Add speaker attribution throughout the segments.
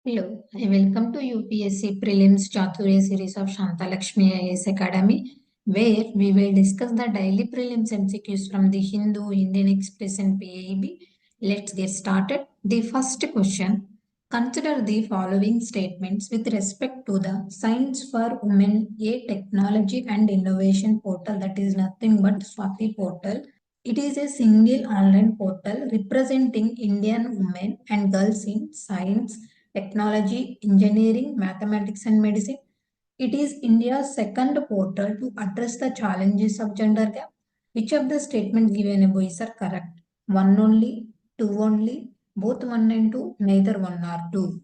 Speaker 1: Hello, I welcome to UPSC Prelims Chaturya series of Shantha Lakshmi IAS Academy, where we will discuss the daily prelims MCQs from the Hindu, Indian Express and PIB. Let's get started. The first question. Consider the following statements with respect to the Science for Women, a technology and innovation portal that is nothing but Swati portal. It is a single online portal representing Indian women and girls in science, technology, engineering, mathematics, and medicine. It is India's second portal to address the challenges of gender gap. Which of the statements given above is correct? One only, two only, both one and two, neither one or two.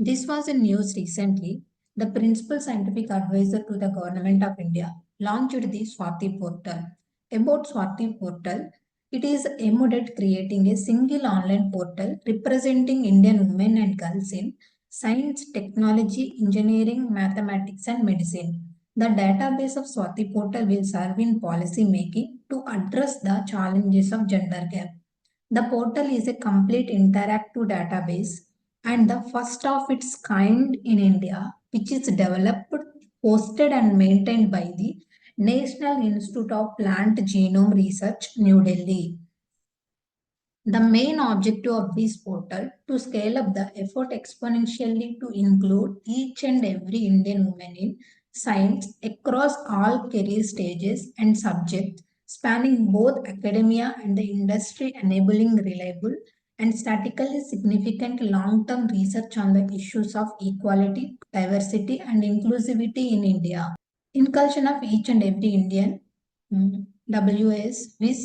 Speaker 1: This was in news recently. The principal scientific advisor to the Government of India launched the Swati portal. About Swati portal, it is aimed at creating a single online portal representing Indian women and girls in science, technology, engineering, mathematics, and medicine. The database of Swati portal will serve in policy making to address the challenges of gender gap. The portal is a complete interactive database and the first of its kind in India, which is developed, hosted, and maintained by the National Institute of Plant Genome Research, New Delhi. The main objective of this portal to scale up the effort exponentially to include each and every Indian woman in science across all career stages and subjects, spanning both academia and the industry, enabling reliable and statistically significant long-term research on the issues of equality, diversity, and inclusivity in India. Inclusion of each and every Indian WS with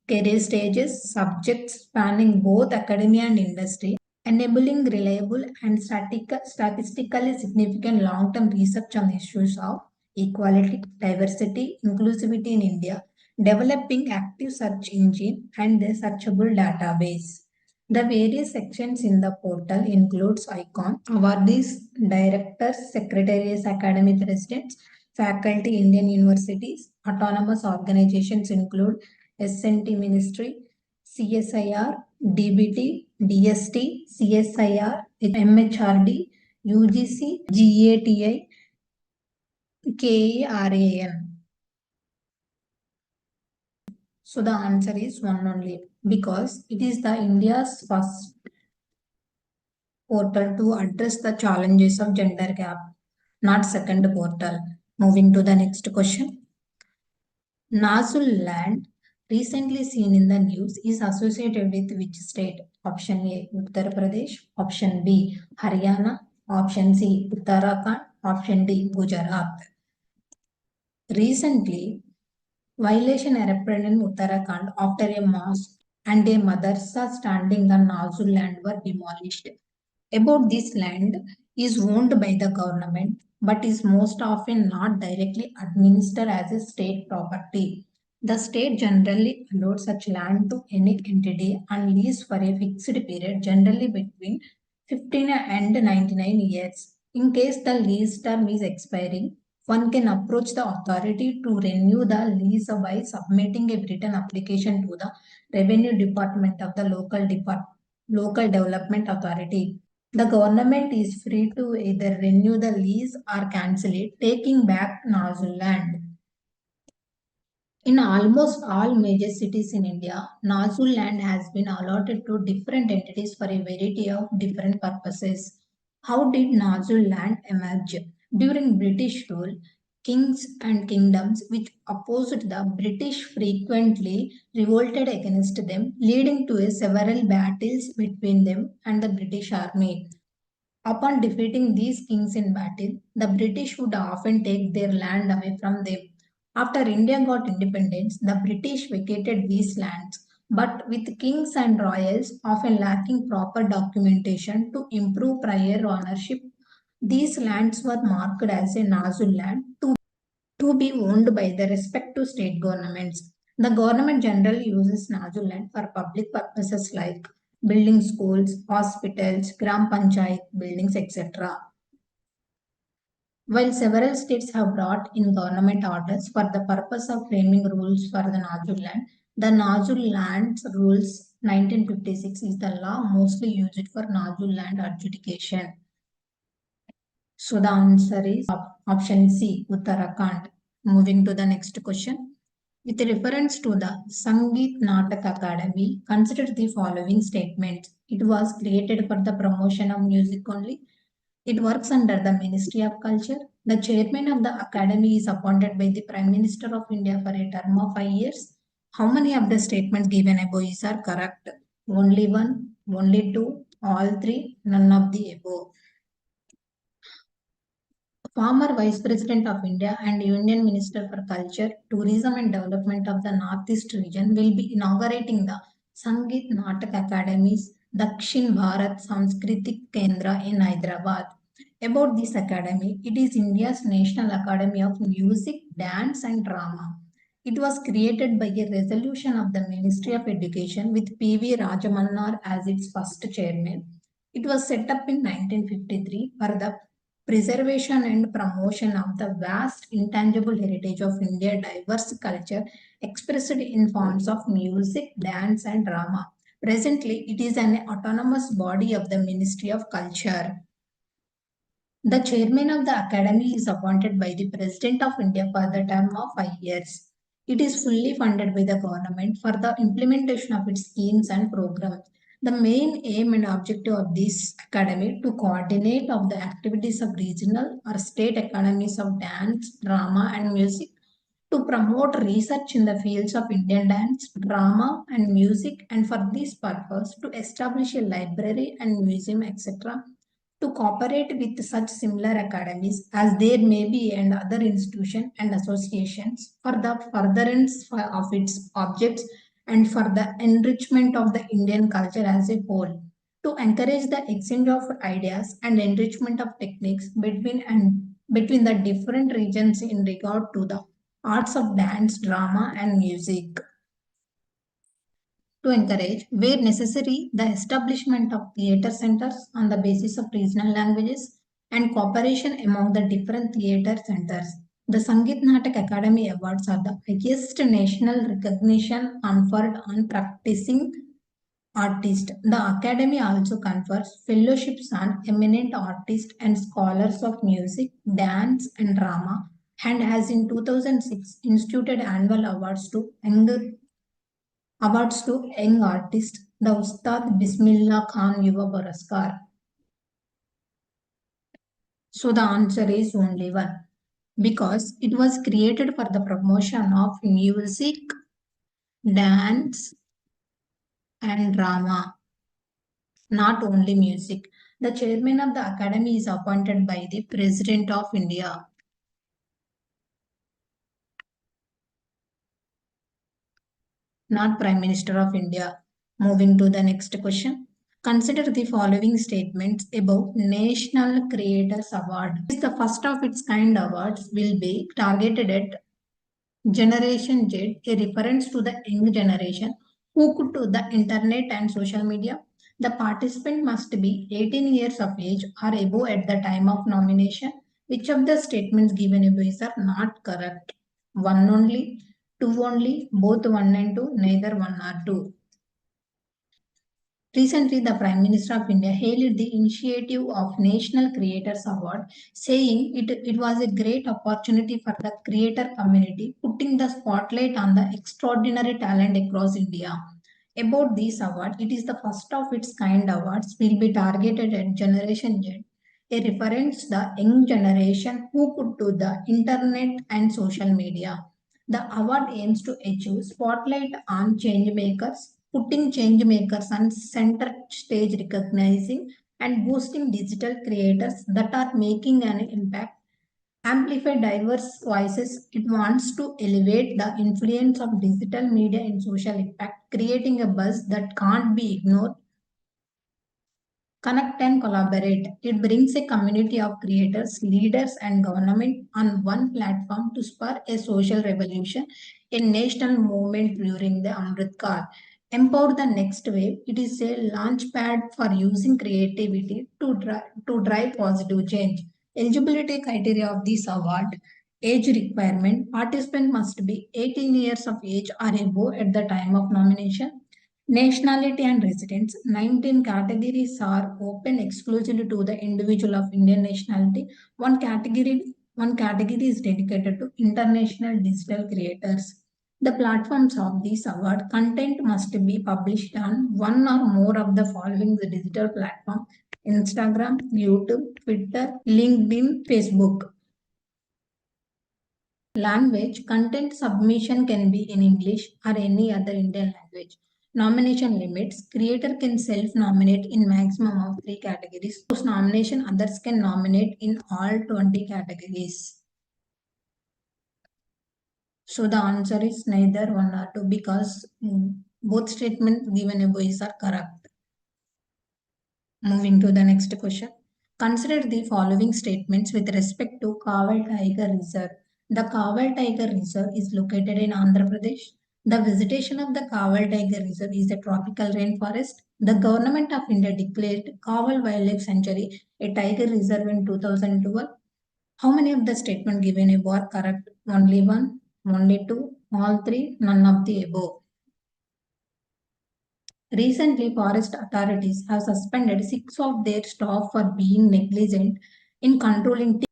Speaker 1: career stages, subjects spanning both academia and industry, enabling reliable and statistically significant long-term research on issues of equality, diversity, inclusivity in India, developing active search engine and a searchable database. The various sections in the portal includes icon, awardees, directors, secretaries, academy presidents, faculty, Indian universities, autonomous organizations include SNT Ministry, CSIR, DBT, DST, CSIR, MHRD, UGC, GATI, KARAN. So the answer is one only because it is the India's first portal to address the challenges of gender gap, not second portal. Moving to the next question. Nazul land recently seen in the news is associated with which state? Option A, Uttar Pradesh. Option B, Haryana. Option C, Uttarakhand. Option D, Gujarat. Recently, violation erupted in Uttarakhand after a mosque and a madrasa standing on Nazul land were demolished. About this land is owned by the government but is most often not directly administered as a state property. The state generally allows such land to any entity on lease for a fixed period, generally between 15 and 99 years. In case the lease term is expiring, one can approach the authority to renew the lease by submitting a written application to the Revenue Department of the local development authority. The government is free to either renew the lease or cancel it, taking back Nazul land. In almost all major cities in India, Nazul land has been allotted to different entities for a variety of different purposes. How did Nazul land emerge? During British rule, kings and kingdoms which opposed the British frequently revolted against them, leading to several battles between them and the British army. Upon defeating these kings in battle, the British would often take their land away from them. After India got independence, the British vacated these lands, but with kings and royals often lacking proper documentation to improve prior ownership, these lands were marked as a Nazul land to be owned by the respective state governments. The government generally uses Nazul land for public purposes like building schools, hospitals, gram panchayat buildings, etc. While several states have brought in government orders for the purpose of framing rules for the Nazul land, the Nazul Lands Rules 1956 is the law mostly used for Nazul land adjudication. So the answer is option C, Uttarakhand. Moving to the next question. With reference to the Sangeet Natak Academy, consider the following statements. It was created for the promotion of music only. It works under the Ministry of Culture. The chairman of the academy is appointed by the Prime Minister of India for a term of 5 years. How many of the statements given above are correct? Only one, only two, all three, none of the above. Former Vice President of India and Union Minister for Culture, Tourism and Development of the Northeast region will be inaugurating the Sangeet Natak Academy's Dakshin Bharat Sanskritik Kendra in Hyderabad. About this academy, it is India's National Academy of Music, Dance and Drama. It was created by a resolution of the Ministry of Education with P.V. Rajamannar as its first chairman. It was set up in 1953 for the preservation and promotion of the vast intangible heritage of India's diverse culture expressed in forms of music, dance, and drama. Presently, it is an autonomous body of the Ministry of Culture. The chairman of the academy is appointed by the President of India for the term of 5 years. It is fully funded by the government for the implementation of its schemes and programs. The main aim and objective of this academy to coordinate of the activities of regional or state academies of dance, drama and music, to promote research in the fields of Indian dance, drama and music, and for this purpose to establish a library and museum, etc., to cooperate with such similar academies as there may be and other institutions and associations for the furtherance of its objects and for the enrichment of the Indian culture as a whole, to encourage the exchange of ideas and enrichment of techniques between the different regions in regard to the arts of dance, drama and music, to encourage, where necessary, the establishment of theatre centers on the basis of regional languages and cooperation among the different theatre centers. The Sangeet Natak Academy Awards are the highest national recognition conferred on practicing artists. The Academy also confers fellowships on eminent artists and scholars of music, dance, and drama, and has in 2006 instituted annual awards to young artists, the Ustad Bismillah Khan Yuva Puraskar. So the answer is only one, because it was created for the promotion of music, dance and drama, not only music. The chairman of the academy is appointed by the President of India. Not Prime Minister of India. Moving to the next question. Consider the following statements about National Creators Award. This is the first of its kind awards will be targeted at Generation Z, a reference to the young generation hooked to the internet and social media. The participant must be 18 years of age or above at the time of nomination. Which of the statements given above are not correct? One only, two only, both one and two, neither one or two. Recently, the Prime Minister of India hailed the initiative of National Creators Award, saying it was a great opportunity for the creator community, putting the spotlight on the extraordinary talent across India. About this award, it is the first of its kind awards will be targeted at Generation Z, a reference to the young generation who put to the internet and social media. The award aims to achieve spotlight on change makers, putting change makers on center stage, recognizing and boosting digital creators that are making an impact, amplify diverse voices. It wants to elevate the influence of digital media in social impact, creating a buzz that can't be ignored. Connect and collaborate. It brings a community of creators, leaders, and government on one platform to spur a social revolution, a national movement during the Amrit Kaal. Empower the next wave. It is a launchpad for using creativity to drive positive change. Eligibility criteria of this award. Age requirement. Participant must be 18 years of age or above at the time of nomination. Nationality and residence. 19 categories are open exclusively to the individual of Indian nationality. One category is dedicated to international digital creators. The platforms of this award content must be published on one or more of the following digital platforms: Instagram, YouTube, Twitter, LinkedIn, Facebook. Language content submission can be in English or any other Indian language. Nomination limits. Creator can self-nominate in maximum of 3 categories. Post nomination, others can nominate in all 20 categories. So the answer is neither one or two, because both statements given above are correct. Moving to the next question. Consider the following statements with respect to Kaval Tiger Reserve. The Kaval Tiger Reserve is located in Andhra Pradesh. The vegetation of the Kaval Tiger Reserve is a tropical rainforest. The Government of India declared Kaval Wildlife Sanctuary a tiger reserve in 2012. How many of the statements given above are correct? Only one, only two, all three, none of the above. Recently, forest authorities have suspended 6 of their staff for being negligent in controlling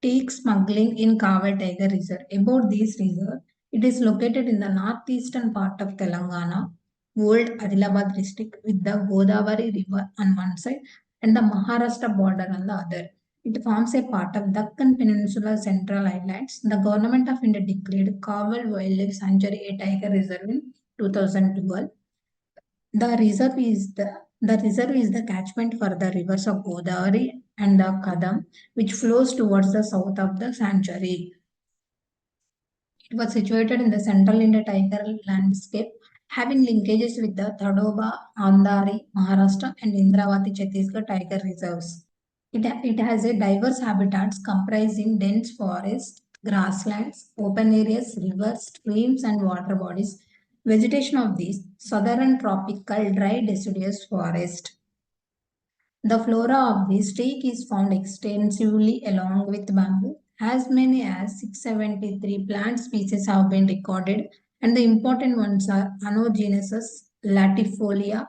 Speaker 1: teak smuggling in Kaval Tiger Reserve. About this reserve, it is located in the northeastern part of Telangana, old Hyderabad district, with the Godavari River on one side and the Maharashtra border on the other. It forms a part of Deccan Peninsula Central Highlands. The Government of India declared Kaval Wildlife Sanctuary a tiger reserve in 2012. The reserve is the catchment for the rivers of Godavari and the Kadam, which flows towards the south of the sanctuary. It was situated in the central India tiger landscape, having linkages with the Tadoba, Andhari, Maharashtra, and Indravati Chhattisgarh tiger reserves. It has a diverse habitats comprising dense forests, grasslands, open areas, rivers, streams, and water bodies. Vegetation of these southern tropical dry deciduous forest. The flora of this lake is found extensively along with bamboo. As many as 673 plant species have been recorded, and the important ones are Anogenesis latifolia,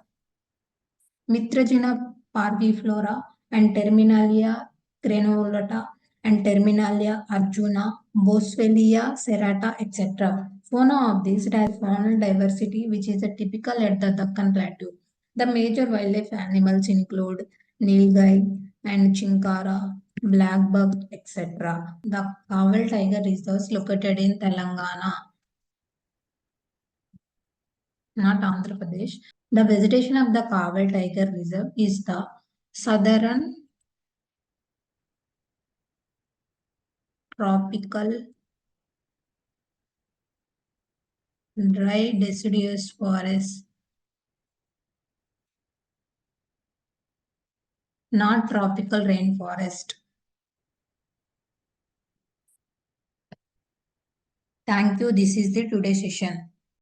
Speaker 1: Mitragina parviflora, and Terminalia granulata, and Terminalia arjuna, Boswellia serrata, etc. Fauna of these has faunal diversity, which is typical at the Deccan Plateau. The major wildlife animals include nilgai and chinkara, blackbuck, etc. The Kaval Tiger Reserve is located in Telangana, not Andhra Pradesh. The vegetation of the Kaval Tiger Reserve is the southern tropical dry deciduous forest, not tropical rainforest. Thank you. This is the today's session.